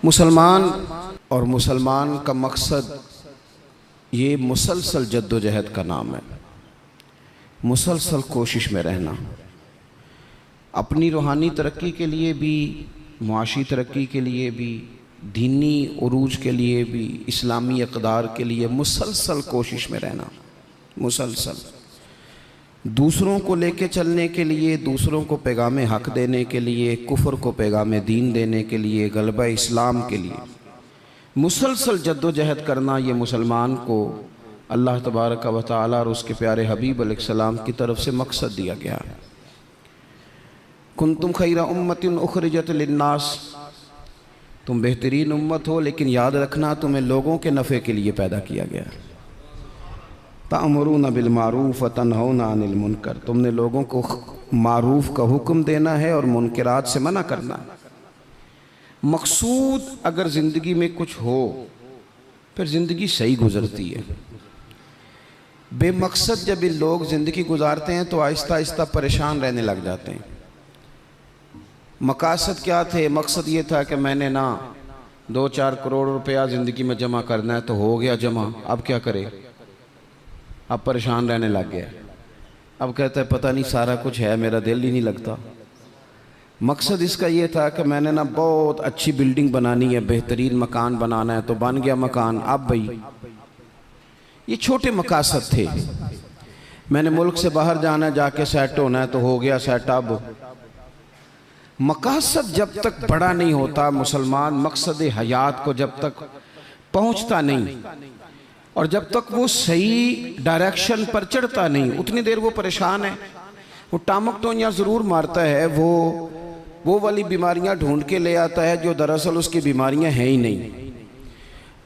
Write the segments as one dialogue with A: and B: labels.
A: मुसलमान और मुसलमान का मकसद ये मुसलसल जद्दोजहद का नाम है। मुसलसल कोशिश में रहना, अपनी रूहानी तरक्की के लिए भी, मुआशी तरक्की के लिए भी, दीनी उरूज के लिए भी, इस्लामी इक़दार के लिए मुसलसल कोशिश में रहना। मुसलसल दूसरों को लेके चलने के लिए, दूसरों को पैगाम हक़ देने के लिए, कुफ्र को पैगाम दीन देने के लिए, गलबा इस्लाम के लिए मुसलसल जद्दोजहद करना, ये मुसलमान को अल्लाह तबारक व तआला और उसके प्यारे हबीब अलैहिस्सलाम की तरफ से मकसद दिया गया है। कुंतुम खैरा उम्मतिन उखरिजत लिन्नास, तुम बेहतरीन उम्मत हो, लेकिन याद रखना तुम्हें लोगों के नफ़े के लिए पैदा किया गया है। तअमुरूना बिल मारूफ व तनहौना अनिल मुनकर, तुमने लोगों को मारूफ का हुक्म देना है और मुनकरात से मना करना है। मकसूद अगर ज़िंदगी में कुछ हो फिर ज़िंदगी सही गुज़रती है। बेमकसद जब ये लोग ज़िंदगी गुजारते हैं तो आहिस्ता आहिस्ता परेशान रहने लग जाते हैं। मकासद क्या थे? मकसद ये था कि मैंने ना 2-4 करोड़ रुपया ज़िंदगी में जमा करना है, तो हो गया जमा, अब क्या करे? अब परेशान रहने लग गया। अब कहता है पता नहीं सारा कुछ है, मेरा दिल ही नहीं लगता। मकसद इसका ये था कि मैंने ना बहुत अच्छी बिल्डिंग बनानी है, बेहतरीन मकान बनाना है, तो बन गया मकान। अब भाई ये छोटे मकासद थे। मैंने मुल्क से बाहर जाना है, जाके सेट होना है, तो हो गया सेट। अब मकासद जब तक बड़ा नहीं होता, मुसलमान मकसद हयात को जब तक पहुंचता नहीं और जब तक वो सही डायरेक्शन पर चढ़ता नहीं, उतनी देर वो परेशान है। वो टामक टोनियाँ ज़रूर मारता है, वो वाली बीमारियां ढूंढ के ले आता है जो दरअसल उसकी बीमारियां हैं ही नहीं।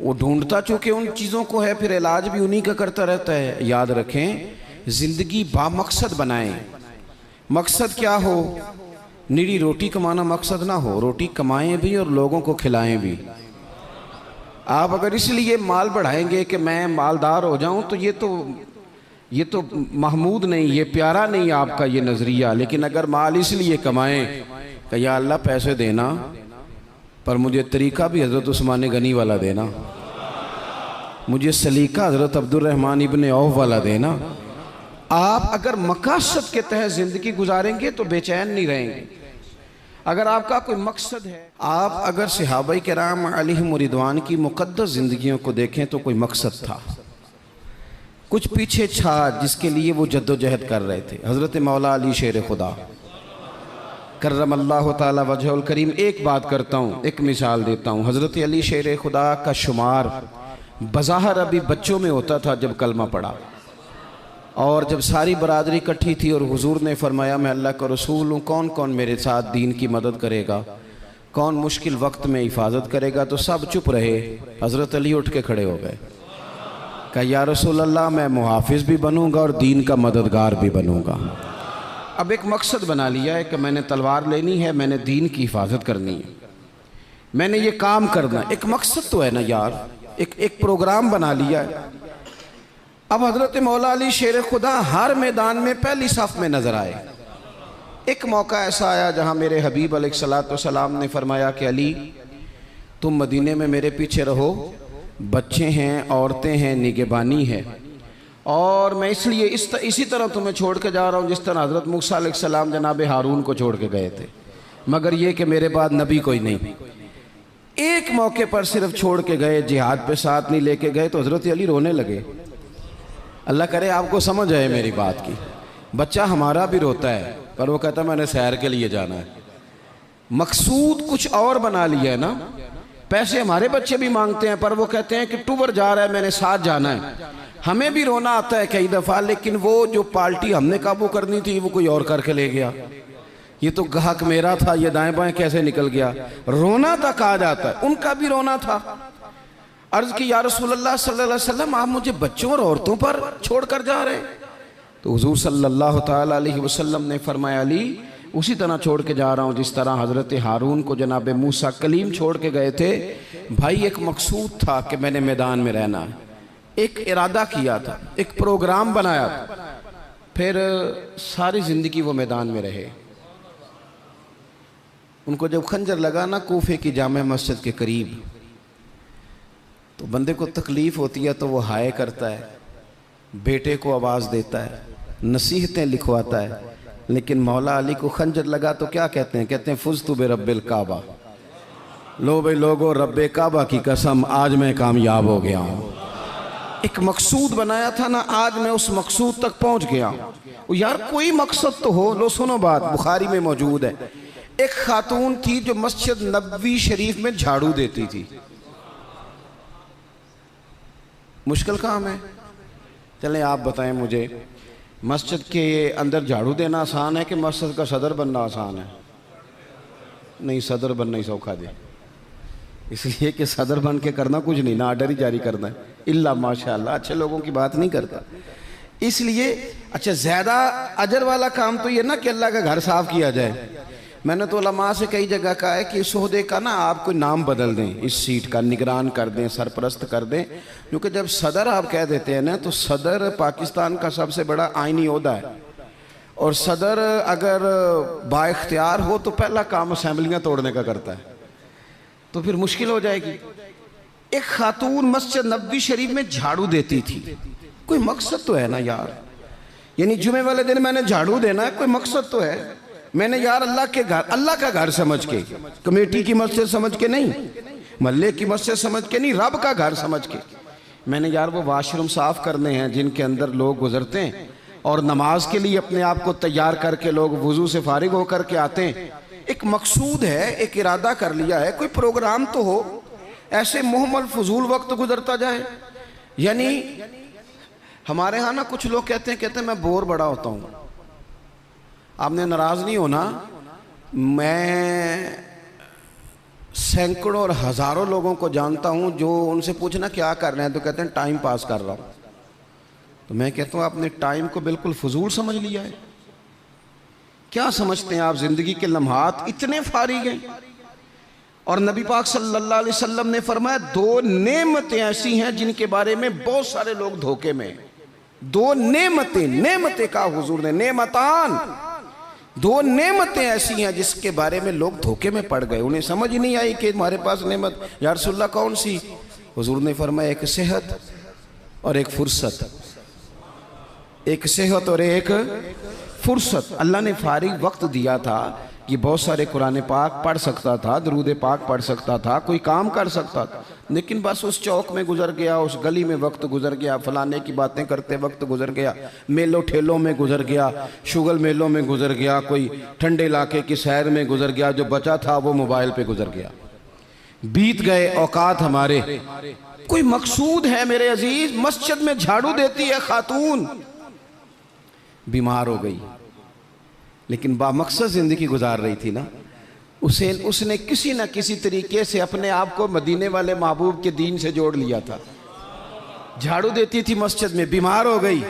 A: वो ढूंढता चूँकि उन चीज़ों को है, फिर इलाज भी उन्हीं का करता रहता है। याद रखें, ज़िंदगी बामकसद बनाएं। मकसद क्या हो? निरी रोटी कमाना मकसद ना हो, रोटी कमाएं भी और लोगों को खिलाएं भी। आप अगर इसलिए माल बढ़ाएंगे कि मैं मालदार हो जाऊं, तो ये तो महमूद नहीं, ये प्यारा नहीं आपका ये नज़रिया। लेकिन अगर माल इसलिए कमाएं कि या अल्लाह पैसे देना, पर मुझे तरीक़ा भी हज़रत उस्मान गनी वाला देना, मुझे सलीका हज़रत अब्दुर्रहमान इब्न औफ वाला देना। आप अगर मकासद के तहत ज़िंदगी गुजारेंगे तो बेचैन नहीं रहेंगे। अगर आपका कोई मकसद है, आप अगर सहाबाए किराम अलैहिम रिदवान की मुक़द्दस ज़िंदगियों को देखें तो कोई मकसद था, कुछ पीछे था जिसके लिए वो जद्दोजहद कर रहे थे। हज़रत मौला अली शेर खुदा करमल्लाहु ताला वजहुल करीम, एक बात करता हूँ, एक मिसाल देता हूँ। हज़रत अली शेर खुदा का शुमार बज़ाहिर अभी बच्चों में होता था जब कलमा पड़ा, और जब सारी बरादरी इकट्ठी थी और हुजूर ने फरमाया मैं अल्लाह का रसूल हूँ, कौन कौन मेरे साथ दीन की मदद करेगा, कौन मुश्किल वक्त में हिफाजत करेगा, तो सब चुप रहे। हज़रत अली उठ के खड़े हो गए, कहा या रसूल अल्लाह, मैं मुहाफिज भी बनूंगा और दीन का मददगार भी बनूंगा। अब एक मकसद बना लिया है कि मैंने तलवार लेनी है, मैंने दीन की हिफाजत करनी है, मैंने ये काम करना। एक मकसद तो है ना यार, एक प्रोग्राम बना लिया है। अब हज़रत मौला अली शेर खुदा हर मैदान में पहली सफ़ में नज़र आए। एक मौका ऐसा आया जहाँ मेरे हबीब अलैहिस्सलाम ने फरमाया कि अली, तुम मदीने में मेरे पीछे रहो, बच्चे हैं, औरतें हैं, निगहबानी है, और मैं इसलिए इसी तरह तुम्हें छोड़ के जा रहा हूँ जिस तरह हज़रत मूसा अलैहिस्सलाम जनाब हारून को छोड़ के गए थे, मगर ये कि मेरे बाद नबी कोई नहीं। एक मौके पर सिर्फ छोड़ के गए, जिहाद पे साथ नहीं लेके गए, तो हज़रत अली रोने लगे। अल्लाह करे आपको समझ आए मेरी बात की। बच्चा हमारा भी रोता है, पर वो कहता है मैंने सैर के लिए जाना है। मकसूद कुछ और बना लिया है ना। पैसे हमारे बच्चे भी मांगते हैं, पर वो कहते हैं कि टूर जा रहा है, मैंने साथ जाना है। हमें भी रोना आता है कई दफ़ा, लेकिन वो जो पार्टी हमने काबू करनी थी वो कोई और करके ले गया। ये तो ग्राहक मेरा था, ये दाएं बाएं कैसे निकल गया। रोना तक आ जाता है, उनका भी रोना था। अर्ज़ की या रसूलल्लाह सल्लल्लाहु अलैहि वसल्लम, आप मुझे बच्चों और औरतों पर छोड़ कर जा रहे हैं? तो हुज़ूर सल्लल्लाहु ताला अलैहि वसल्लम ने फरमाया, अली उसी तरह छोड़ के जा रहा हूँ जिस तरह हज़रत हारून को जनाब मूसा कलीम छोड़ के गए थे। भाई एक मकसूद था कि मैंने मैदान में रहना है, एक इरादा किया था, एक प्रोग्राम बनाया था, फिर सारी ज़िंदगी वो मैदान में रहे। उनको जब खंजर लगा ना कूफे की जामे मस्जिद के करीब, तो बंदे को तकलीफ़ होती है तो वो हाय करता है, बेटे को आवाज़ देता है, नसीहतें लिखवाता है। लेकिन मौला अली को खंजर लगा तो क्या कहते हैं? कहते हैं फुज़्तु बिरब्बिल काबा, लो भाई लोगो रब्बे काबा की कसम आज मैं कामयाब हो गया हूँ। एक मकसूद बनाया था ना, आज मैं उस मकसूद तक पहुँच गया हूँ। यार कोई मकसद तो हो। लो सुनो बात, बुखारी में मौजूद है। एक खातून थी जो मस्जिद नबवी शरीफ में झाड़ू देती थी। मुश्किल काम है? चलें आप बताएं मुझे, मस्जिद के अंदर झाड़ू देना आसान है कि मस्जिद का सदर बनना आसान है? नहीं, सदर बनना ही सौखा दे, इसलिए कि सदर बन के करना कुछ नहीं ना, आर्डर ही जारी करना है। इल्ला माशाअल्लाह अच्छे लोगों की बात नहीं करता। इसलिए अच्छा ज़्यादा अजर वाला काम तो ये ना कि अल्लाह का घर साफ किया जाए। मैंने तो उलमा से कई जगह कहा है कि इस ओहदे का ना आप कोई नाम बदल दें, इस सीट का निगरान कर दें, सरपरस्त कर दें। क्योंकि जब सदर आप कह देते हैं ना, तो सदर पाकिस्तान का सबसे बड़ा आइनी ओहदा है, और सदर अगर बाइख्तियार हो तो पहला काम असेंबलियाँ तोड़ने का करता है, तो फिर मुश्किल हो जाएगी। एक खातून मस्जिद नबवी शरीफ में झाड़ू देती थी। कोई मकसद तो है ना यार, यानी जुमे वाले दिन मैंने झाड़ू देना है, कोई मकसद तो है। मैंने यार अल्लाह के घर, अल्लाह का घर समझ के, कमेटी की मस्जिद समझ के नहीं, महल्ले की मस्जिद समझ के नहीं, रब का घर समझ के मैंने यार वो वाशरूम साफ करने हैं जिनके अंदर लोग गुजरते हैं और नमाज के लिए अपने आप को तैयार करके लोग वुजू से फारिग होकर के आते हैं। एक मकसूद है, एक इरादा कर लिया है, कोई प्रोग्राम तो हो। ऐसे मुहम्मल फजूल वक्त गुजरता जाए। यानी हमारे यहाँ ना कुछ लोग कहते हैं मैं बोर बड़ा होता हूँ। आपने नाराज़ नहीं होना, मैं सैकड़ों और हज़ारों लोगों को जानता हूँ जो उनसे पूछना क्या कर रहे हैं तो कहते हैं टाइम पास कर रहा हूँ। तो मैं कहता हूँ आपने टाइम को बिल्कुल फजूल समझ लिया है। क्या समझते हैं आप? ज़िंदगी के लम्हात इतने फारिग हैं। और नबी पाक सल्लल्लाहु अलैहि वसल्लम ने फरमाया दो नेमतें ऐसी हैं जिनके बारे में बहुत सारे लोग धोखे में। दो नेमतें, नेमतें का हुजूर ने नेमतान, दो नेमतें ऐसी हैं जिसके बारे में लोग धोखे में पड़ गए। उन्हें समझ ही नहीं आई कि हमारे पास नेमत या रसूलल्लाह कौन सी? हुजूर ने फरमाया एक सेहत और एक फुर्सत, एक सेहत और एक फुर्सत। अल्लाह ने फारिग वक्त दिया था कि बहुत सारे कुरान पाक पढ़ सकता था, दरूद पाक पढ़ सकता था, कोई काम कर सकता था, लेकिन बस उस चौक में गुजर गया, उस गली में वक्त गुजर गया, फलाने की बातें करते वक्त गुजर गया, मेलों ठेलों में गुजर गया, शुगल मेलों में गुजर गया, कोई ठंडे इलाके की सैर में गुजर गया, जो बचा था वो मोबाइल पे गुजर गया। बीत गए औकात हमारे। कोई मकसूद है मेरे अजीज? मस्जिद में झाड़ू देती है खातून, बीमार हो गई लेकिन बामकसद जिंदगी गुजार रही थी ना। उसने किसी न किसी तरीके से अपने आप को मदीने वाले महबूब के दीन से जोड़ लिया था। झाड़ू देती थी मस्जिद में, बीमार हो गई।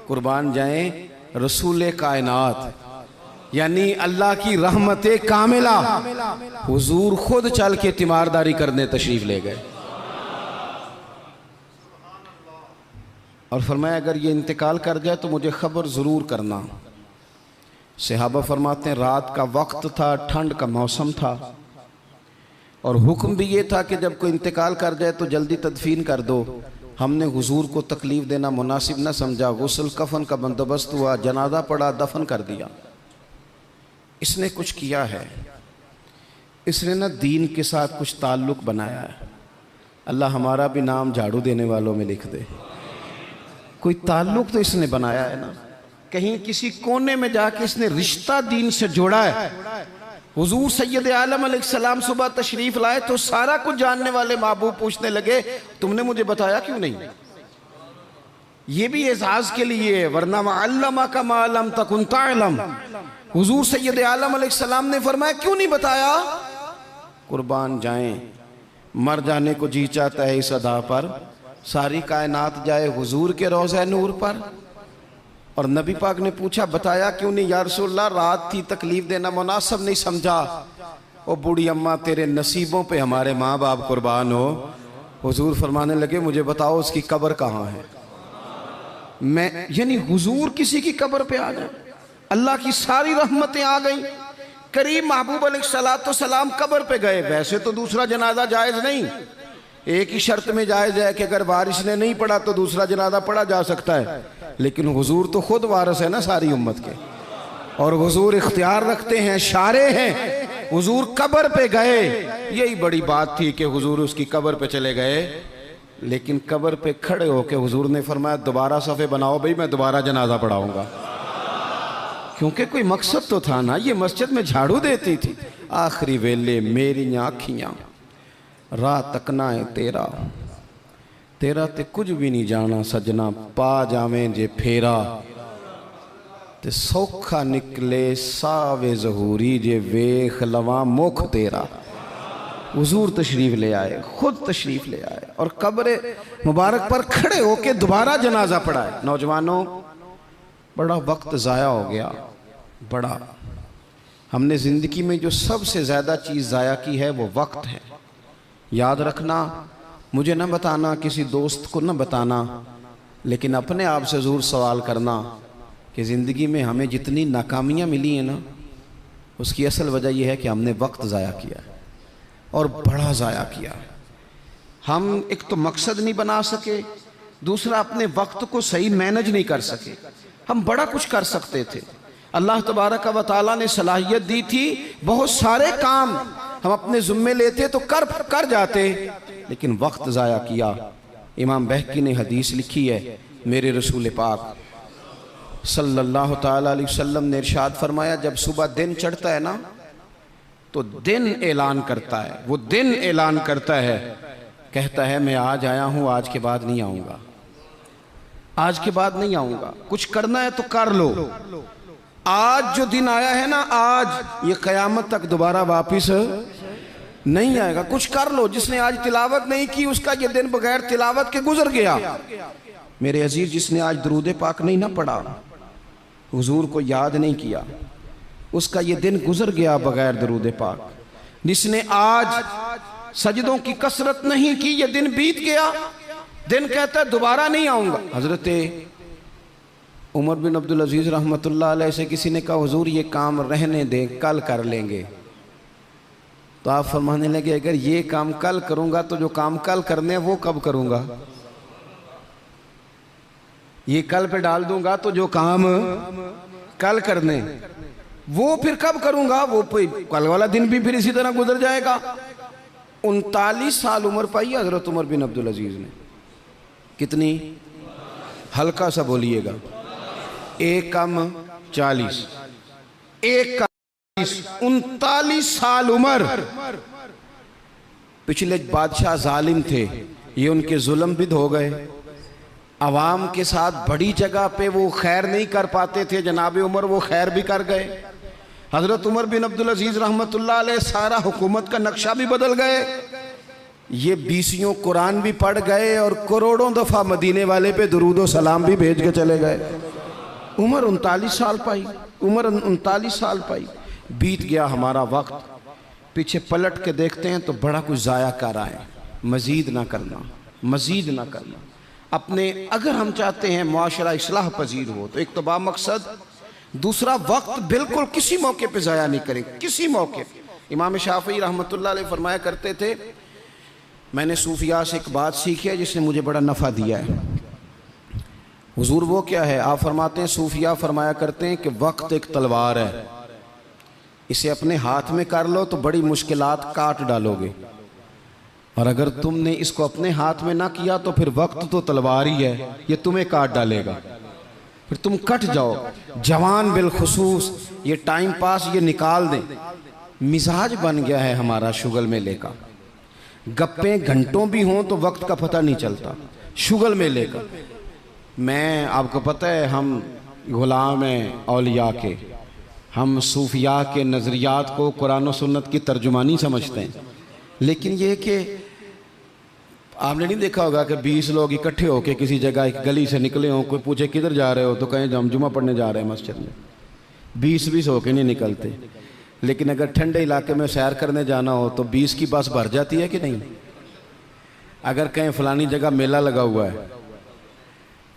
A: कुर्बान जाएं रसूल कायनात यानी अल्लाह की रहमत कामिला, हुजूर खुद चल के तीमारदारी करने तशरीफ ले गए और फरमाया अगर ये इंतकाल कर जाए तो मुझे खबर ज़रूर करना। सहाबा फरमाते हैं रात का वक्त था, ठंड का मौसम था और हुक्म भी ये था कि जब कोई इंतकाल कर जाए तो जल्दी तदफीन कर दो। हमने हुजूर को तकलीफ़ देना मुनासिब न समझा, गुस्ल कफन का बंदोबस्त हुआ, जनाजा पड़ा, दफन कर दिया। इसने कुछ किया है, इसने ना दीन के साथ कुछ ताल्लुक़ बनाया है। अल्लाह हमारा भी नाम झाड़ू देने वालों में लिख दे। कोई ताल्लुक़ तो इसने बनाया है ना, कहीं किसी कोने में जाके इसने रिश्ता दीन से जोड़ा है। हुजूर सैयद आलम अलैहिस्सलाम सुबह तशरीफ लाए तो सारा कुछ जानने वाले महबूब पूछने लगे तुमने मुझे बताया क्यों नहीं? ये भी एजाज के लिए, वरना अल्लमा का मालम तकुन तालम। हुजूर सैयद आलम अलैहिस्सलाम ने फरमाया क्यों नहीं बताया? कुर्बान जाएं, मर जाने को जी चाहता है इस अदा पर, सारी कायनात जाए हुजूर के रोज़े नूर पर। और नबी पाक ने पूछा बताया क्यों नहीं? या रसूलल्लाह रात थी, तकलीफ देना मुनासिब नहीं समझा। ओ बूढ़ी अम्मा तेरे नसीबों पे हमारे माँ बाप कुर्बान हो। हुजूर फरमाने लगे मुझे बताओ उसकी कब्र कहाँ है? मैं यानी हुजूर किसी की कब्र पे आ जाए, अल्लाह की सारी रहमतें आ गई। करीम महबूब अलैहिस्सलाम कब्र पे गए। वैसे तो दूसरा जनाजा जायज़ नहीं, एक ही शर्त में जायज़ है कि अगर वारिस ने नहीं पढ़ा तो दूसरा जनाजा पढ़ा जा सकता है, लेकिन हुजूर तो खुद वारिस है ना सारी उम्मत के, और हुजूर इख्तियार रखते हैं, शारे हैं। हुजूर कब्र पे गए, यही बड़ी बात थी कि हुजूर उसकी कब्र पे चले गए, लेकिन कब्र पे खड़े होके हुजूर ने फरमाया दोबारा सफ़े बनाओ भाई, मैं दोबारा जनाजा पढ़ाऊंगा। क्योंकि कोई मकसद तो था ना, ये मस्जिद में झाड़ू देती थी। आखिरी वेले मेरी आँखियाँ राह तकना है तेरा, तेरा ते कुछ भी नहीं जाना सजना, पा जावें जे फेरा ते सौखा निकले सावे जहूरी, जे वेख लवा मुख तेरा। हुजूर तशरीफ़ ले आए, खुद तशरीफ़ ले आए और कब्र मुबारक पर खड़े होके दोबारा जनाजा पढ़ाए। नौजवानों, बड़ा वक्त ज़ाया हो गया, बड़ा। हमने ज़िंदगी में जो सबसे ज़्यादा चीज़ ज़ाया की है वो वक्त है। याद रखना, मुझे न बताना, किसी दोस्त को न बताना, लेकिन अपने आप से ज़रूर सवाल करना कि ज़िंदगी में हमें जितनी नाकामियाँ मिली हैं ना, उसकी असल वजह यह है कि हमने वक्त ज़ाया किया है, और बड़ा ज़ाया किया है। हम एक तो मकसद नहीं बना सके, दूसरा अपने वक्त को सही मैनेज नहीं कर सके। हम बड़ा कुछ कर सकते थे, अल्लाह तबारक व तआला ने सलाहियत दी थी, बहुत सारे काम हम अपने ज़िम्मे लेते तो कर जाते, लेकिन वक्त ज़ाया किया। इमाम बहकी ने हदीस लिखी है, मेरे रसूल पाक सल्लल्लाहु ताला अलैहि वसल्लम ने इरशाद फरमाया, जब सुबह दिन चढ़ता है ना तो दिन ऐलान करता है, वो दिन ऐलान करता है, कहता है मैं आज आया हूँ, आज के बाद नहीं आऊँगा, आज के बाद नहीं आऊँगा। कुछ करना है तो कर लो, आज जो दिन आया है ना, आज ये क़यामत तक दोबारा वापिस नहीं आएगा। कुछ कर लो। जिसने आज तिलावत नहीं की उसका ये दिन बगैर तिलावत के गुजर गया। मेरे अजीज, जिसने आज दरूद पाक नहीं ना पढ़ा, हुजूर को याद नहीं किया, उसका ये दिन गुजर गया बगैर दरूद पाक। जिसने आज सजदों की कसरत नहीं की, ये दिन बीत गया। दिन कहता है दोबारा नहीं आऊँगा। हज़रत उमर बिन अब्दुल अजीज़ रहमतुल्लाह अलैह से किसी ने कहा, हुजूर ये काम रहने दें, कल कर लेंगे। तो आप फरमाने लगे, अगर ये काम कल करूँगा तो जो काम कल करने हैं वो कब करूँगा? ये कल पे डाल दूंगा तो जो काम कल करने वो फिर कब करूँगा? वो कल वाला दिन भी फिर इसी तरह गुजर जाएगा। 39 साल उम्र पाई हज़रत उमर बिन अब्दुल अजीज़ ने। कितनी? हल्का सा बोलिएगा। 1 कम 40, 1 कम 40, 39 साल उम्र। पिछले बादशाह जालिम थे, ये उनके जुल्म बिद हो गए। आवाम के साथ बड़ी जगह पे वो खैर नहीं कर पाते थे, जनाब उमर वो खैर भी कर गए। हज़रत उमर बिन अब्दुल अजीज़ रहमतुल्लाह अलैह सारा हुकूमत का नक्शा भी बदल गए। ये 20 कुरान भी पढ़ गए और करोड़ों दफ़ा मदीने वाले पे दुरूद व सलाम भी भेज के चले गए। उम्र 39 साल पाई, उम्र 39 साल पाई। बीत गया हमारा वक्त। पीछे पलट के देखते हैं तो बड़ा कुछ ज़ाया कर आए। मज़ीद ना करना, मज़ीद ना करना। अपने अगर हम चाहते हैं मुआशरा इस्लाह पजीर हो तो एक तो बामकसद, दूसरा वक्त बिल्कुल किसी मौके पे ज़ाया नहीं करें, किसी मौके। इमाम शाफ़ी रहमतुल्लाह अलैह फरमाया करते थे, मैंने सूफिया से एक बात सीखी है जिसने मुझे बड़ा नफ़ा दिया है। हुजूर वो क्या है? आप फरमाते हैं, सूफिया फरमाया करते हैं कि वक्त एक तलवार है, इसे अपने हाथ में कर लो तो बड़ी मुश्किलात काट डालोगे, और अगर तुमने इसको अपने हाथ में ना किया तो फिर वक्त तो तलवार ही है, ये तुम्हें काट डालेगा, फिर तुम कट जाओ। जवान बिलखुसूस ये टाइम पास ये निकाल दें। मिजाज बन गया है हमारा शुगल मेले का। गप्पे घंटों भी हों तो वक्त का पता नहीं चलता। शुगल मेले का, मैं आपको पता है हम गुलाम हैं औलिया के, हम सूफिया के नज़रियात को कुरान और सुन्नत की तर्जुमानी समझते हैं। लेकिन ये कि आपने नहीं देखा होगा कि 20 लोग इकट्ठे होकर किसी जगह एक गली से निकले हों, कोई पूछे किधर जा रहे हो तो कहें हम जुमा पढ़ने जा रहे हैं मस्जिद में। 20-20 होके नहीं निकलते। लेकिन अगर ठंडे इलाके में सैर करने जाना हो तो 20 की बस भर जाती है कि नहीं? अगर कहीं फ़लानी जगह मेला लगा हुआ है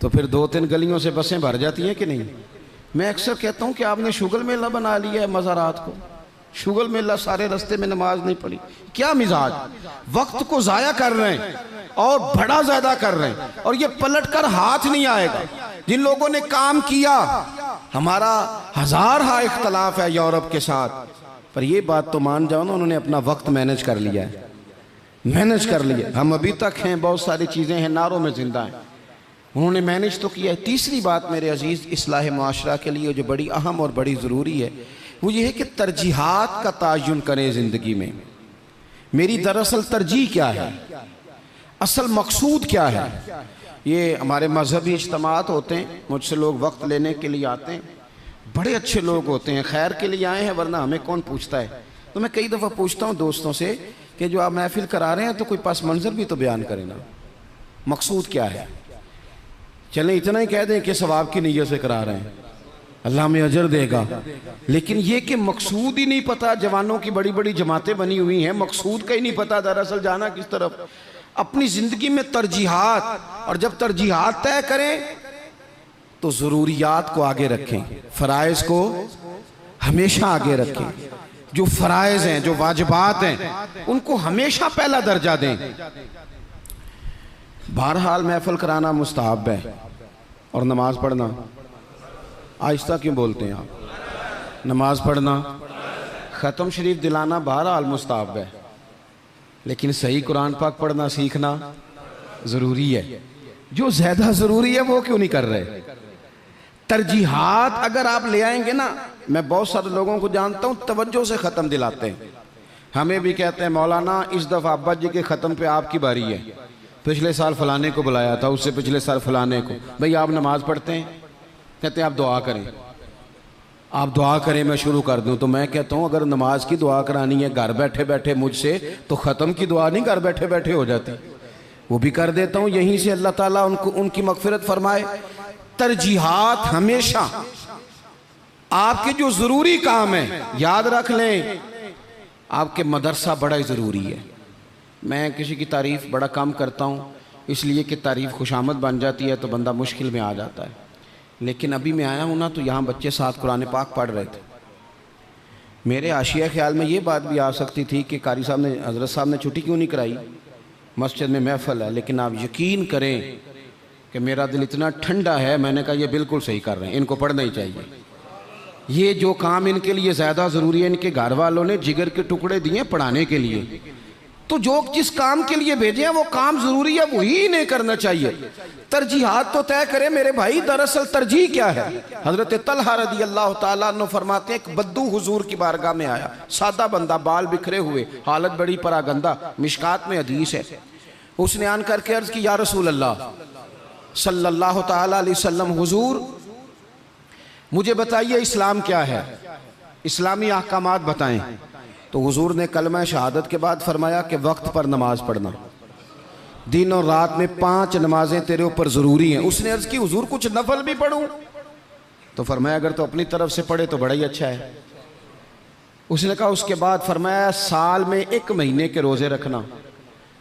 A: तो फिर 2-3 गलियों से बसें भर जाती हैं कि नहीं? मैं अक्सर कहता हूँ कि आपने शुगल मेला बना लिया है मज़ारात को। शुगल मेला सारे रास्ते में नमाज नहीं पढ़ी, क्या मिजाज, वक्त को जाया कर रहे हैं और बड़ा ज्यादा कर रहे हैं, और ये पलट कर हाथ नहीं आएगा। जिन लोगों ने काम किया, हमारा हजार हा इख्तलाफ है यूरोप के साथ, पर ये बात तो मान जाओ ना, उन्होंने अपना वक्त मैनेज कर लिया है, मैनेज कर लिया। हम अभी तक हैं, बहुत सारी चीजें हैं, नारों में जिंदा हैं, उन्होंने मैनेज तो किया है। तीसरी बात मेरे अजीज इस्लाह मुआशरा के लिए जो बड़ी अहम और बड़ी ज़रूरी है, वो ये है कि तरजीहात का तायुन करें ज़िंदगी में। मेरी दरअसल तरजीह क्या है, असल मकसूद क्या है। ये हमारे मजहबी इज्तिमात होते हैं, मुझसे लोग वक्त लेने के लिए आते हैं, बड़े अच्छे लोग होते हैं, खैर के लिए आए हैं, वरना हमें कौन पूछता है। तो मैं कई दफ़ा पूछता हूँ दोस्तों से कि जो आप महफिल करा रहे हैं तो कोई पस मंज़र भी तो बयान करें ना, मकसूद क्या है। चलें इतना ही कह दें कि सवाब की नीयत से करा रहे हैं, अल्लाह में अजर देगा, लेकिन ये कि मकसूद ही नहीं पता। जवानों की बड़ी बड़ी जमातें बनी हुई हैं, मकसूद का ही नहीं पता दरअसल जाना किस तरफ। अपनी ज़िंदगी में तरजीहात, और जब तरजीहात तय करें तो ज़रूरियात को आगे रखें, फ़राइज़ को हमेशा आगे रखें। जो फ़राइज़ हैं, जो वाजिबात हैं, उनको हमेशा पहला दर्जा दें। बहरहाल महफिल कराना मुस्तहब है और नमाज पढ़ना, आहिस्ता क्यों बोलते हैं आप, नमाज पढ़ना, ख़त्म शरीफ दिलाना बहरहाल मुस्तहब है, लेकिन सही कुरान पाक पढ़ना सीखना ज़रूरी है। जो ज़्यादा ज़रूरी है वो क्यों नहीं कर रहे। तरजीहात अगर आप ले आएंगे ना, मैं बहुत सारे लोगों को जानता हूँ तवज्जो से ख़त्म दिलाते हैं, हमें भी कहते हैं मौलाना इस दफ़ा अब्बा जी के ख़त्म पे आपकी बारी है, पिछले साल फलाने को बुलाया था, उससे पिछले साल फलाने को। भाई आप नमाज पढ़ते हैं, कहते हैं आप दुआ करें, आप दुआ करें मैं शुरू कर दूं। तो मैं कहता हूं अगर नमाज की दुआ करानी है घर बैठे बैठे मुझसे, तो ख़त्म की दुआ नहीं घर बैठे बैठे हो जाती, वो भी कर देता हूं, यहीं से अल्लाह ताला उनको उनकी मगफिरत फरमाए। तरजीहात हमेशा आपके जो ज़रूरी काम है, याद रख लें, आपके मदरसा बड़ा ही ज़रूरी है। मैं किसी की तारीफ़ बड़ा कम करता हूँ, इसलिए कि तारीफ़ खुशामद बन जाती है तो बंदा मुश्किल में आ जाता है। लेकिन अभी मैं आया हूँ ना, तो यहाँ बच्चे साथ कुरान पाक पढ़ रहे थे। मेरे आशिया ख्याल में ये बात भी आ सकती थी कि कारी साहब ने, हज़रत साहब ने छुट्टी क्यों नहीं कराई, मस्जिद में महफिल है। लेकिन आप यकीन करें कि मेरा दिल इतना ठंडा है, मैंने कहा ये बिल्कुल सही कर रहे हैं, इनको पढ़ना ही चाहिए। ये जो काम इनके लिए ज़्यादा ज़रूरी है, इनके घर वालों ने जिगर के टुकड़े दिए पढ़ाने के लिए, तो जो जिस काम के लिए भेजे हैं वो काम ज़रूरी है, वही इन्हें करना चाहिए। तरजीहात तो तय करें मेरे भाई, दरअसल तरजीह क्या है। हज़रत तलहा रज़ी अल्लाह ताला अन्हु फरमाते हैं, एक बद्दू हुजूर की बारगाह में आया, सादा बंदा, बाल बिखरे हुए, हालत बड़ी परागंदा, मिशकात में हदीस है। उसने आन करके अर्ज़ की, या रसूल अल्लाह सल्लल्लाहु ताला अलैहि वसल्लम, हुजूर मुझे बताइए इस्लाम क्या है, इस्लामी अहकामात बताएं। तो हुजूर ने कलमा शहादत के बाद फरमाया कि वक्त पर नमाज पढ़ना, दिन और रात में 5 नमाजें तेरे ऊपर ज़रूरी हैं। उसने अर्ज़ की हुजूर कुछ नफल भी पढ़ूं? तो फरमाया अगर तो अपनी तरफ से पढ़े तो बड़ा ही अच्छा है। उसने कहा, उसके बाद फरमाया साल में 1 महीने के रोज़े रखना।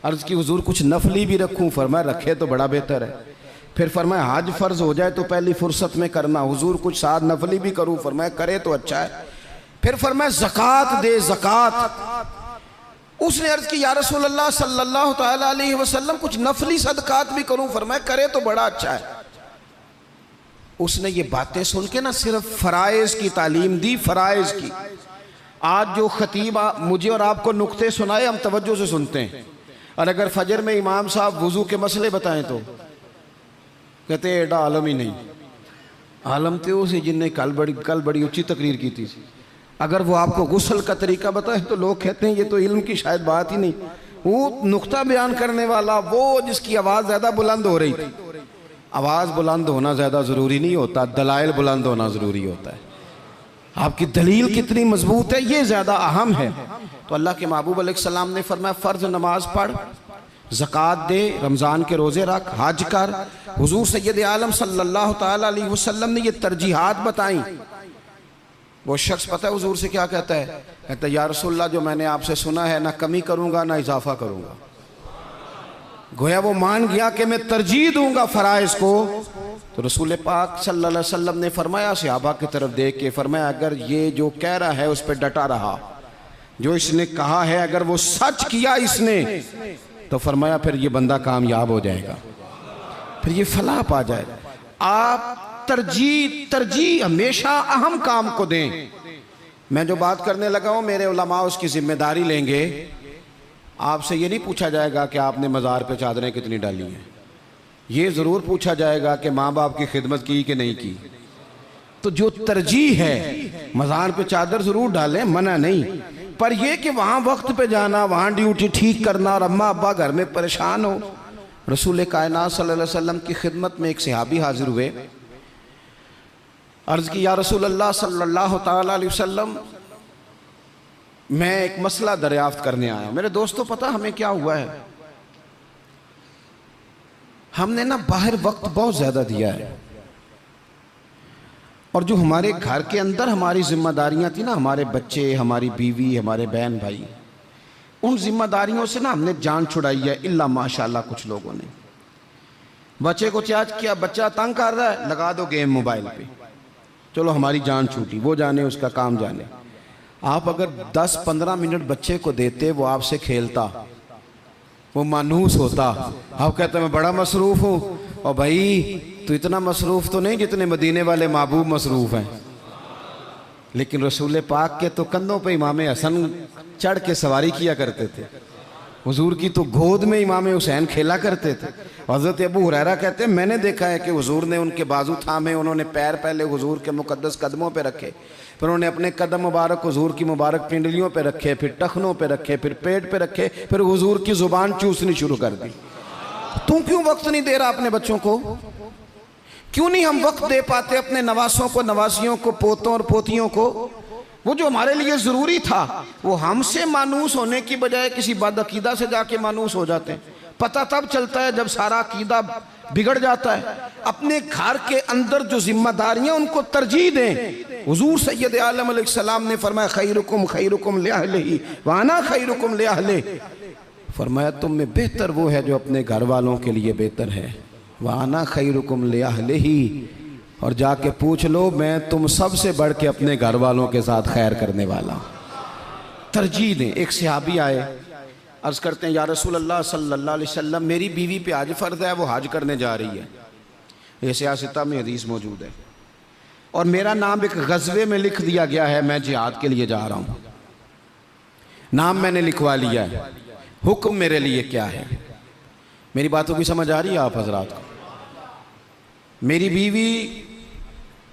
A: अर्ज़ की हुजूर कुछ नफली भी रखूं? फरमाया रखे तो बड़ा बेहतर है। फिर फरमाया हज फ़र्ज़ हो जाए तो पहली फुर्सत में करना। हुजूर कुछ साथ नफली भी करूं? फरमाया करे तो अच्छा है। फिर फरमाया ज़कात दे, ज़कात। उसने अर्ज़ की, या रसूल अल्लाह सल्लल्लाहु ताला अलैहि वसल्लम कुछ नफली सदकात भी करूं? फरमाया करे तो बड़ा अच्छा है। उसने ये बातें सुन के ना सिर्फ फ़राइज़ की तालीम दी, फ़राइज़ की। आज जो खतीब मुझे और आपको नुक्ते सुनाए, हम तवज्जो से सुनते हैं, और अगर फजर में इमाम साहब वुज़ू के मसले बताएं तो कहते हैं एडा आलम ही नहीं। आलम तो उसी जिनने कल बड़ी ऊंची तकरीर की थी। अगर वो आपको गुस्ल का तरीका बताए तो लोग कहते हैं ये तो इल्म की शायद बात ही नहीं। वो नुक्ता बयान करने वाला, वो जिसकी आवाज़ ज़्यादा बुलंद हो रही थी। आवाज़ बुलंद होना ज़्यादा ज़रूरी नहीं होता, दलाइल बुलंद होना ज़रूरी होता है। आपकी दलील कितनी मजबूत है ये ज़्यादा अहम है। तो अल्लाह के महबूब अलैहिस्सलाम ने फरमाया फ़र्ज़ नमाज पढ़, ज़कात दे, रमज़ान के रोज़े रख, हज कर। हुज़ूर सैयद आलम सल्लल्लाहु ताला अलैहि वसल्लम ने ये तरजीहात बताई। वो शख्स पता है हुज़ूर से क्या कहता है? कहता है या रसूलल्लाह जो मैंने आपसे सुना है ना कमी करूँगा ना इजाफा करूँगा। गोया वो मान गया कि मैं तरजीह दूंगा फ़राइज़ को। तो रसूल पाक सल्लल्लाहु अलैहि वसल्लम ने फरमाया, सहाबा की तरफ देख के फरमाया, अगर ये जो कह रहा है उस पर डटा रहा जो इसने कहा है अगर वो सच किया इसने तो फरमाया फिर ये बंदा कामयाब हो जाएगा, फिर ये फलाह पा जाएगा। आप तरजीह हमेशा अहम काम को दें। मैं जो बात करने लगा हूं मेरे उलमा उसकी जिम्मेदारी लेंगे। आपसे ये नहीं पूछा जाएगा कि आपने मज़ार पे चादरें कितनी डाली हैं, ये ज़रूर पूछा जाएगा कि माँ बाप की खिदमत की कि नहीं की। तो जो तरजीह है मज़ार पे चादर ज़रूर डालें, मना नहीं, पर यह कि वहाँ वक्त पे जाना, वहाँ ड्यूटी ठीक करना और अम्मा अब्बा घर में परेशान हो। रसूल कायनात सल्लल्लाहु अलैहि वसल्लम की खिदमत में एक सहाबी हाजिर हुए, अर्ज़ की या रसूल अल्लाह सल्लल्लाहु ताला अलैहि वसल्लम, मैं एक मसला दरियाफ्त करने आया। मेरे दोस्तों पता हमें क्या हुआ है, हमने ना बाहर वक्त बहुत ज़्यादा दिया है और जो हमारे घर के अंदर हमारी जिम्मेदारियां थी ना, हमारे बच्चे, हमारी बीवी, हमारे बहन भाई, उन जिम्मेदारियों से ना हमने जान छुड़ाई है। इल्ला माशाल्लाह कुछ लोगों ने बच्चे को चार्ज किया, बच्चा तंग कर रहा है, लगा दो गेम मोबाइल पे, चलो हमारी जान छूटी, वो जाने उसका काम जाने। आप अगर 10-15 मिनट बच्चे को देते, वो आपसे खेलता, वो मानूस होता। आप कहते मैं बड़ा मसरूफ़ हूँ, और भाई तो इतना मसरूफ़ तो नहीं जितने मदीने वाले महबूब मसरूफ़ हैं। लेकिन रसूल पाक के तो कंधों पे इमाम हसन चढ़ के सवारी किया करते थे, हुजूर की तो गोद में इमाम हुसैन खेला करते थे। हज़रत अबू हुरैरा कहते हैं मैंने देखा है कि हुजूर ने उनके बाजू थामे, उन्होंने पैर पहले हुजूर के मुकद्दस कदमों पे रखे, फिर उन्होंने अपने कदम मुबारक हुजूर की मुबारक पिंडलियों पे रखे, फिर टखनों पे रखे, फिर पेट पे रखे, फिर हुजूर की ज़ुबान चूसनी शुरू कर दी। तू क्यों वक्त नहीं दे रहा अपने बच्चों को? क्यों नहीं हम वक्त दे पाते अपने नवासों को, नवासियों को, पोतों और पोतियों को? वो जो हमारे लिए ज़रूरी था वो हमसे मानूस होने की बजाय किसी बदअकीदा से जाके मानूस हो जाते हैं। पता तब चलता है जब सारा अकीदा बिगड़ जाता है। अपने घर के अंदर जो जिम्मेदारियां उनको तरजीह दें। हुजूर सैयद आलम अलैहिस्सलाम ने फरमाया खैरुकुम खैरुकुम लिअहलिही व अना खैरुकुम लिअहली, फरमाया तुम में बेहतर वो है जो अपने घर वालों के लिए बेहतर है। व अना खैरुकुम लिअहलिही, और जाके पूछ लो मैं तुम सबसे बढ़ के अपने घर वालों के साथ खैर करने वाला। तरजीह दें। एक सहाबी आए, अर्ज़ करते हैं या रसूल अल्लाह सल्लल्लाहु अलैहि वसल्लम, मेरी बीवी पे हज फ़र्ज़ है, वो हज करने जा रही है, ये सियासता में हदीस मौजूद है, और मेरा नाम एक गज़वे में लिख दिया गया है, मैं जिहाद के लिए जा रहा हूँ, नाम मैंने लिखवा लिया है, हुक्म मेरे लिए क्या है? मेरी बातों की समझ आ रही है आप हजरात को? मेरी बीवी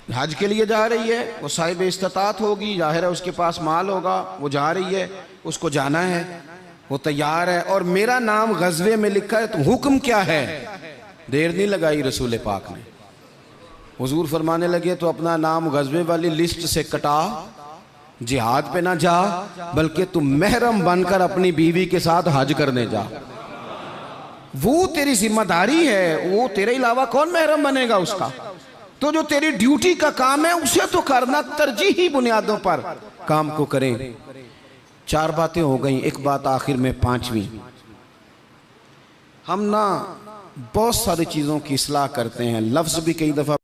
A: हज के लिए जा रही है, वो साहिब इस्तात होगी, जाहिर है उसके पास माल होगा, वो जा रही है, उसको जाना है, वो तैयार है, और मेरा नाम गज़वे में लिखा है, तो हुक्म क्या है? देर नहीं लगाई रसूल पाक ने, हुजूर फरमाने लगे तो अपना नाम गज़वे वाली लिस्ट से कटा, जिहाद पे ना जा, बल्कि तुम महरम बनकर अपनी बीवी के साथ हज करने जा। वो तेरी जिम्मेदारी है, वो तेरे अलावा कौन महरम बनेगा उसका? तो जो तेरी ड्यूटी का काम है उसे तो करना, तरजीही बुनियादों पर काम को करें। 4 बातें हो गई, एक बात आखिर में 5वीं। हम ना बहुत सारी चीज़ों की इस्लाह करते हैं, लफ्ज़ भी कई दफ़ा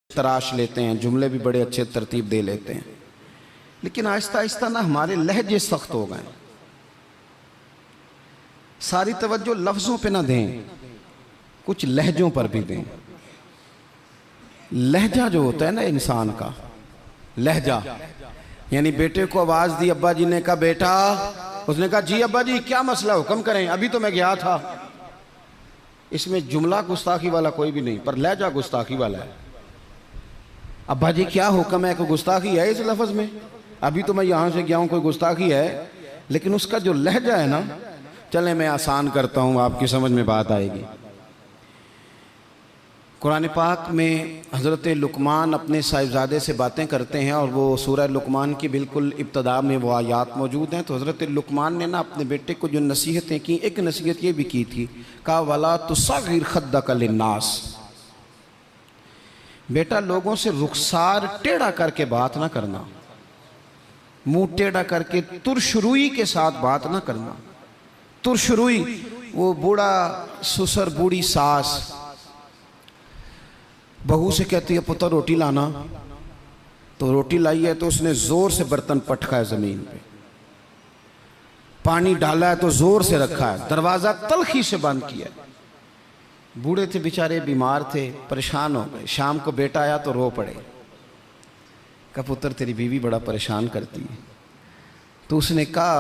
A: तराश लेते हैं, जुमले भी बड़े अच्छे तरतीब दे लेते हैं, लेकिन आहिस्ता आहिस्ता ना हमारे लहजे सख्त हो गए। सारी तवज्जो लफ्ज़ों पे ना दें, कुछ लहजों पर भी दें। लहजा जो होता है ना इंसान का, लहजा, यानी बेटे को आवाज़ दी, अब्बा जी ने कहा बेटा, उसने कहा जी अब्बा जी क्या मसला, हुक्म करें, अभी तो मैं गया था। इसमें जुमला गुस्ताखी वाला कोई भी नहीं, पर लहजा गुस्ताखी वाला है। अब्बा जी क्या हुक्म है? कोई गुस्ताखी है इस लफ्ज़ में? अभी तो मैं यहाँ से गया हूँ, कोई गुस्ताखी है? लेकिन उसका जो लहजा है ना, चले मैं आसान करता हूँ, आपकी समझ में बात आएगी। कुरान पाक में हज़रत लुकमान अपने साहिबजादे से बातें करते हैं, और वो सूरह लुकमान की बिल्कुल इब्तदा में वो आयात मौजूद हैं। तो हज़रत लुकमान ने ना अपने बेटे को जो नसीहतें की, एक नसीहत ये भी की थी, कहा वला तुसग़िर खद्दक लिन्नास, बेटा लोगों से रुखसार टेढ़ा करके बात ना करना, मुंह टेढ़ा करके तुरशरुई के साथ बात ना करना। तुरशरुई, वो बूढ़ा ससुर, बूढ़ी सास बहू से कहती है पुत्र रोटी लाना, तो रोटी लाई है तो उसने ज़ोर से बर्तन पटका है ज़मीन पे, पानी डाला है तो जोर से रखा है, दरवाज़ा तलखी से बंद किया। बूढ़े थे बेचारे, बीमार थे, परेशान हो गए। शाम को बेटा आया तो रो पड़े। कहा पुत्र तेरी बीवी बड़ा परेशान करती है। तो उसने कहा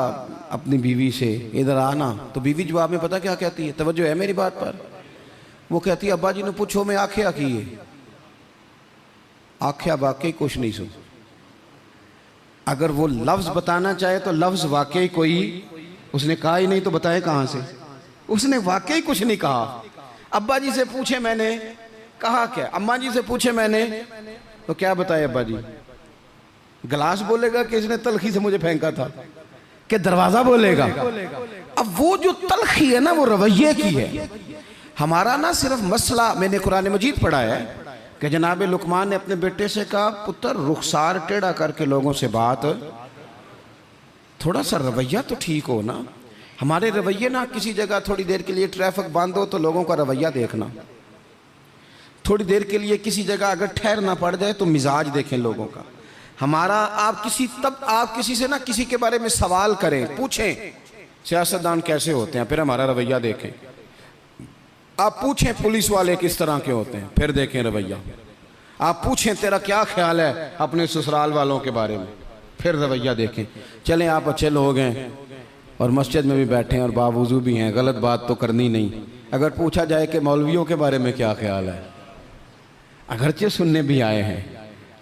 A: अपनी बीवी से इधर आना। तो बीवी जवाब में पता क्या कहती है, तवज्जो है मेरी बात पर? वो कहती है अब्बा जी ने पूछो मैं आख्या की है। आख्या वाकई कुछ नहीं सुन। अगर वो लफ्ज बताना चाहे तो लफ्ज वाकई कोई उसने कहा ही नहीं, तो बताए कहां से? उसने वाकई कुछ नहीं कहा। अब्बा जी से पूछे मैंने, कहा क्या? अम्मा जी से पूछे मैंने, तो क्या बताए अब्बा जी? गिलास बोलेगा कि इसने तलखी से मुझे फेंका था, कि दरवाजा बोलेगा? अब वो जो तलखी है ना, वो रवैये की है। हमारा ना सिर्फ मसला, मैंने कुरान मजीद पढ़ा है कि जनाब लुकमान ने अपने बेटे से कहा पुत्र रुखसार टेढ़ा करके लोगों से बात, थोड़ा सा रवैया तो ठीक हो ना। हमारे रवैये ना, किसी जगह थोड़ी देर के लिए ट्रैफिक बंद हो तो लोगों का रवैया देखना, थोड़ी देर के लिए किसी जगह अगर ठहरना पड़ जाए तो मिजाज देखें लोगों का। हमारा आप किसी से ना किसी के बारे में सवाल करें, पूछें सियासतदान कैसे होते हैं, फिर हमारा रवैया देखें। आप पूछें पुलिस वाले किस तरह के होते हैं, फिर देखें रवैया। आप पूछें तेरा क्या ख्याल है अपने ससुराल वालों के बारे में, फिर रवैया देखें। चलें आप अच्छे लोग हैं और मस्जिद में भी बैठे हैं और बावजू भी हैं, गलत बात तो करनी नहीं। अगर पूछा जाए कि मौलवियों के बारे में क्या ख्याल है, अगरचे सुनने भी आए हैं,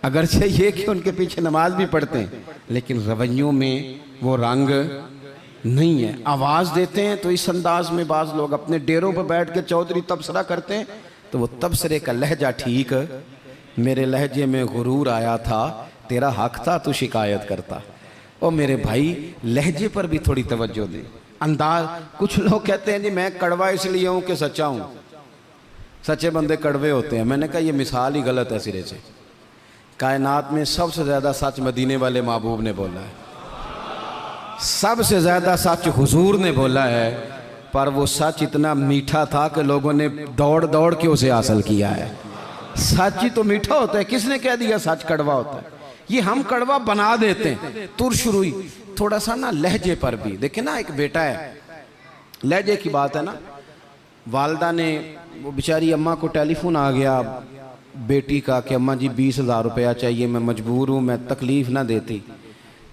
A: अगरचे ये कि उनके पीछे नमाज भी पढ़ते हैं, लेकिन रवैयों में वो रंग नहीं है। आवाज़ देते हैं तो इस अंदाज में बाज़ लोग अपने डेरों पर बैठ के चौधरी तबसरा करते हैं, तो वो तबसरे का लहजा ठीक, मेरे लहजे में गुरूर आया था, तेरा हक था तू शिकायत करता। और मेरे भाई लहजे पर भी थोड़ी तवज्जो दे, अंदाज। कुछ लोग कहते हैं जी मैं कड़वा इसलिए हूँ कि सच्चा हूँ, सच्चे बंदे कड़वे होते हैं। मैंने कहा ये मिसाल ही गलत है सिरे से। कायनात में सबसे ज़्यादा सच मदीने वाले महबूब ने बोला है, सबसे ज़्यादा सच हुजूर ने बोला है, पर वो सच इतना मीठा था कि लोगों ने दौड़ दौड़ के उसे हासिल किया है। सच ही तो मीठा होता है, किसने कह दिया सच कड़वा होता है? ये हम कड़वा बना देते हैं। तुरशुरुई थोड़ा सा ना लहजे पर भी देखे ना, एक बेटा है, लहजे की बात है ना। वालदा ने, वो बेचारी अम्मा को टेलीफोन आ गया बेटी का कि अम्मा जी 20,000 रुपया चाहिए, मैं मजबूर हूँ, मैं तकलीफ़ ना देती।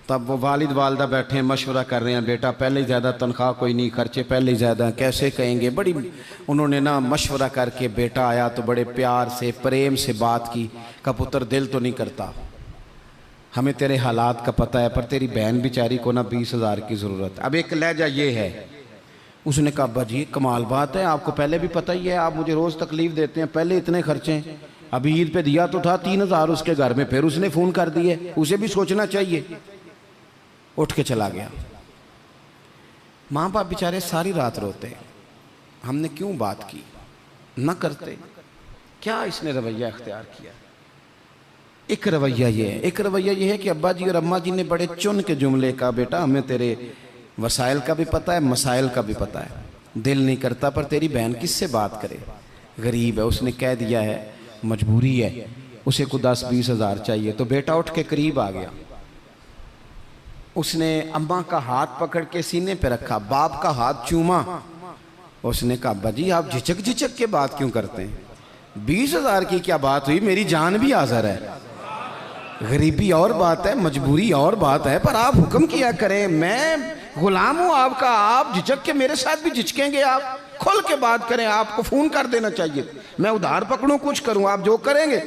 A: तब वो वालिद वालदा बैठे मशवरा कर रहे हैं, बेटा पहले ही ज़्यादा तनख्वाह कोई नहीं, खर्चे पहले ही ज़्यादा, कैसे कहेंगे? बड़ी उन्होंने ना मशवरा करके, बेटा आया तो बड़े प्यार से प्रेम से बात की। का पुत्र दिल तो नहीं करता, हमें तेरे हालात का पता है, पर तेरी बहन बेचारी को ना 20,000 की ज़रूरत है। अब एक लहजा ये है। उसने कहा अब्बा जी कमाल बात है, आपको पहले भी पता ही है, आप मुझे रोज़ तकलीफ़ देते हैं, पहले इतने खर्चे, अभी ईद पे दिया तो था 3,000 उसके घर में, फिर उसने फ़ोन कर दिए, उसे भी सोचना चाहिए। उठ के चला गया। माँ बाप बेचारे सारी रात रोते हैं, हमने क्यों बात की, न करते, क्या इसने रवैया इख्तियार किया? एक रवैया ये है, एक रवैया ये है कि अब्बा जी और अम्मा जी ने बड़े चुन के जुमले का, बेटा हमें तेरे वसाइल का भी पता है, मसाइल का भी पता है, दिल नहीं करता, पर तेरी बहन किससे बात करे, गरीब है, उसने कह दिया है मजबूरी है, उसे को 10-20 हज़ार चाहिए। तो बेटा उठ के करीब आ गया, उसने अम्मा का हाथ पकड़ के सीने पे रखा, बाप का हाथ चूमा। उसने कहा अब्बा जी आप झिझक झिझक के बात क्यों करते हैं, 20,000 की क्या बात हुई, मेरी जान भी हाज़िर है। गरीबी और बात है, मजबूरी और बात है, पर आप हुक्म किया करें, मैं गुलाम हूँ आपका, आप झिझक के मेरे साथ भी झिझकेंगे, आप खुल के बात करें, आपको फ़ोन कर देना चाहिए, मैं उधार पकड़ूँ कुछ करूँ, आप जो करेंगे।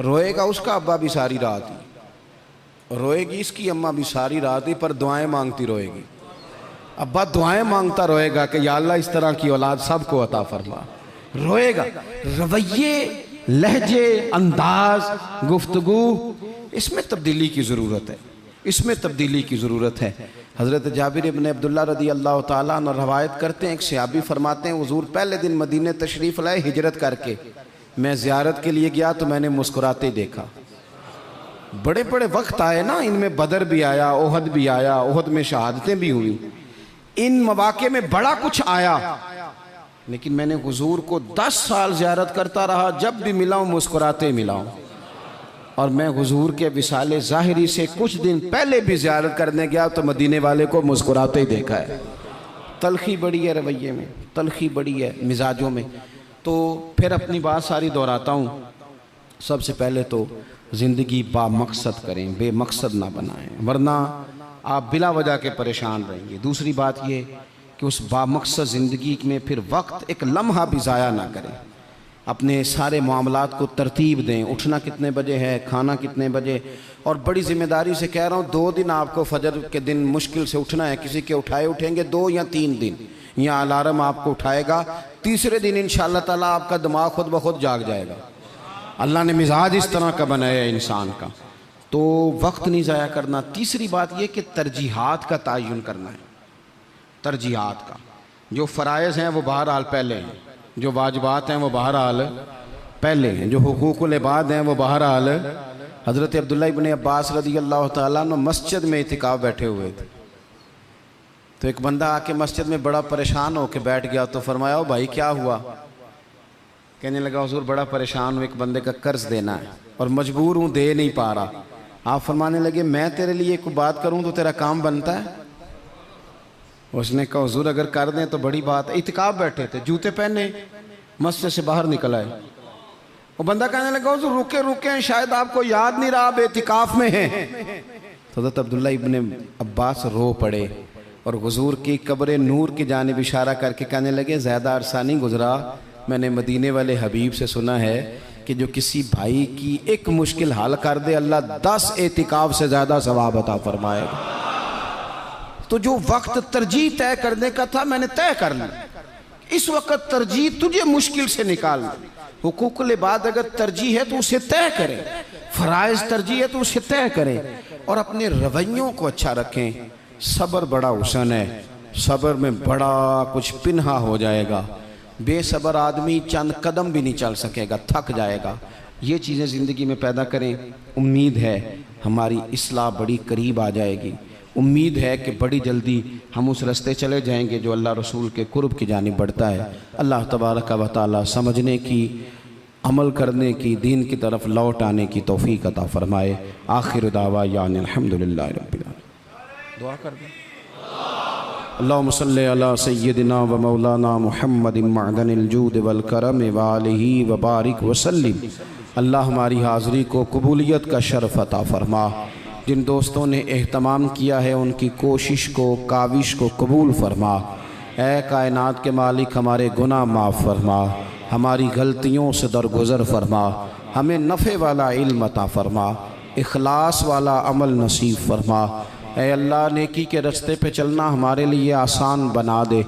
A: रोएगा उसका अब्बा भी सारी रात ही, रोएगी इसकी अम्मा भी सारी रात ही, पर दुआएं मांगती रोएगी। अब्बा दुआएं मांगता रोएगा कि या अल्लाह इस तरह की औलाद सबको अता फरमा। रोएगा। रवैये, लहजे, अंदाज, गुफ्तगू, इसमें तब्दीली की ज़रूरत है, इसमें तब्दीली की ज़रूरत है। हज़रत जाबिर इब्न अब्दुल्लाह रदी अल्लाह ताला अन्हु रवायत करते हैं, एक सहाबी फरमाते हैं हुज़ूर पहले दिन मदीने तशरीफ़ लाए हिजरत करके, मैं ज़ियारत के लिए गया तो मैंने मुस्कुराते देखा। बड़े बड़े वक्त आए ना, इनमें बदर भी आया, ओहद भी आया, ओहद में शहादतें भी हुई, इन मौक़े में बड़ा कुछ आया, लेकिन मैंने हुजूर को 10 साल ज़ियारत करता रहा, जब भी मिला हूँ मुस्कुराते मिला हूँ। और मैं हुजूर के विसाले ज़ाहिरी से कुछ दिन पहले भी ज़ियारत करने गया तो मदीने वाले को मुस्कुराते ही देखा है। तलखी बड़ी है रवैये में, तलखी बड़ी है मिजाजों में। तो फिर अपनी बात सारी दोहराता हूँ। सबसे पहले तो ज़िंदगी बामकसद करें, बेमकसद ना बनाएं, वरना आप बिला वजह के परेशान रहेंगे। दूसरी बात ये कि उस बामकसद ज़िंदगी में फिर वक्त एक लम्हा भी ज़ाया ना करें। अपने सारे मामलात को तरतीब दें। उठना कितने बजे है, खाना कितने बजे, और बड़ी ज़िम्मेदारी से कह रहा हूँ 2 दिन आपको फजर के दिन मुश्किल से उठना है। किसी के उठाए उठेंगे 2 या 3 दिन, या अलार्म आपको उठाएगा, तीसरे दिन इंशाअल्लाह ताला आपका दिमाग खुद ब खुद जाग जाएगा। अल्लाह ने मिजाज इस तरह का बनाया है इंसान का, तो वक्त नहीं ज़ाया करना। तीसरी बात यह कि तरजीहात का तयन करना है। तरजीहात का, जो फ़राइज़ हैं वो बहरहाल पहले हैं, जो वाजिबात हैं वो बहरहाल पहले हैं, जो हुकूकुल इबाद हैं वो बहरहाल। हज़रत अब्दुल्लाह इब्न अब्बास रज़ी अल्लाह तआला अन्हु मस्जिद में इतिकाफ़ बैठे हुए थे। तो एक बंदा आके मस्जिद में बड़ा परेशान होकर बैठ गया। तो फरमाया, ओ भाई क्या हुआ? कहने लगा, हुज़ूर बड़ा परेशान हूँ, एक बंदे का कर्ज़ देना है और मजबूर हूँ, दे नहीं पा रहा। आप फरमाने लगे, मैं तेरे लिए एक बात करूँ तो तेरा काम बनता है? उसने कहा, हुज़ूर अगर कर दें तो बड़ी बात है। इतिकाफ़ बैठे थे, जूते पहने मस्जिद से बाहर निकल आए। वो बंदा कहने लगा, हुज़ूर रुके रुके, शायद आपको याद नहीं रहा, आप इतिकाफ़ में हैं। तो हज़रत अब्दुल्लाह इब्न अब्बास रो पड़े और हुज़ूर की कब्र नूर की जानिब इशारा करके कहने लगे, ज़्यादा अरसा नहीं गुजरा, मैंने मदीने वाले हबीब से सुना है कि जो किसी भाई की एक मुश्किल हल कर दे, अल्लाह 10 एतिकाफ़ से ज़्यादा सवाब अता फरमाएगा। तो जो वक्त तरजीह तय करने का था मैंने तय कर लिया। इस वक्त तरजीह तुझे मुश्किल से निकालना। हुकूकुल इबाद अगर तरजीह है तो उसे तय करें, फ़राइज़ तरजीह है तो उसे तय करें, और अपने रवैयों को अच्छा रखें। सब्र बड़ा हुसन है, सब्र में बड़ा कुछ पिन्हा हो जाएगा। बेसब्र आदमी चंद कदम भी नहीं चल सकेगा, थक जाएगा। ये चीज़ें ज़िंदगी में पैदा करें। उम्मीद है हमारी इस्लाह बड़ी करीब आ जाएगी। उम्मीद है कि बड़ी जल्दी हम उस रास्ते चले जाएंगे जो अल्लाह रसूल के कुर्ब की जानिब बढ़ता है। अल्लाह तबारक व तआला समझने की, अमल करने की, दीन की तरफ लौट आने की तौफीक अता फरमाए। आखिर दावा यानी अल्हम्दुलिल्लाह रब्बिल आलमीन। दुआ कर दें। अल्लाहुम्मा सल्लि अला सय्यिदिना व मौलाना मुहम्मदिन मअदनिल जूद वल करम व आलिहि व बारिक व सल्लिम। अल्लाह हमारी हाज़िरी को कबूलियत का शर्फ़ अता फरमा। जिन दोस्तों ने एहतमाम किया है उनकी कोशिश को, काविश को कबूल फरमा। ऐ कायनात के मालिक, हमारे गुनाह माफ़ फरमा, हमारी गलतियों से दरगुज़र फरमा, हमें नफ़े वाला इल्म अता फरमा, इखलास वाला अमल नसीब फरमा। ऐ अल्लाह, नेकी के रास्ते पे चलना हमारे लिए आसान बना दे।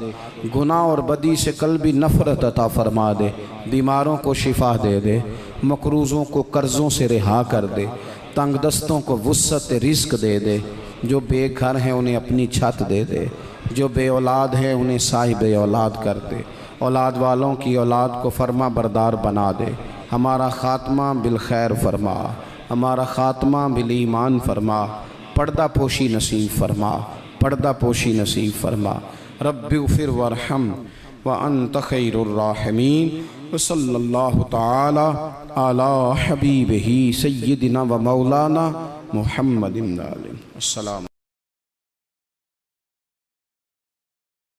A: गुनाह और बदी से कल्बी नफ़रत अता फरमा दे। बीमारों को शिफा दे दे, मकरूज़ों को कर्ज़ों से रिहा कर दे, तंग दस्तों को वुस्अत रिज़्क़ दे दे। जो बेघर हैं उन्हें अपनी छत दे दे, जो बे औलाद हैं उन्हें साहिब औलाद कर दे। औलाद वालों की औलाद को फरमा बरदार बना दे। हमारा ख़ात्मा बिल खैर फरमा, हमारा ख़ात्मा बिल ईमान फरमा। पर्दा पोशी नसीब फरमा, पर्दा पोशी नसीब फरमा। रब्बिग़फिर वरहम व अन्त खैरुर राहिमीन। व सल्लल्लाहु तआला अला हबीबिही सय्यिदिना व मौलाना मुहम्मदिन। अस्सलाम।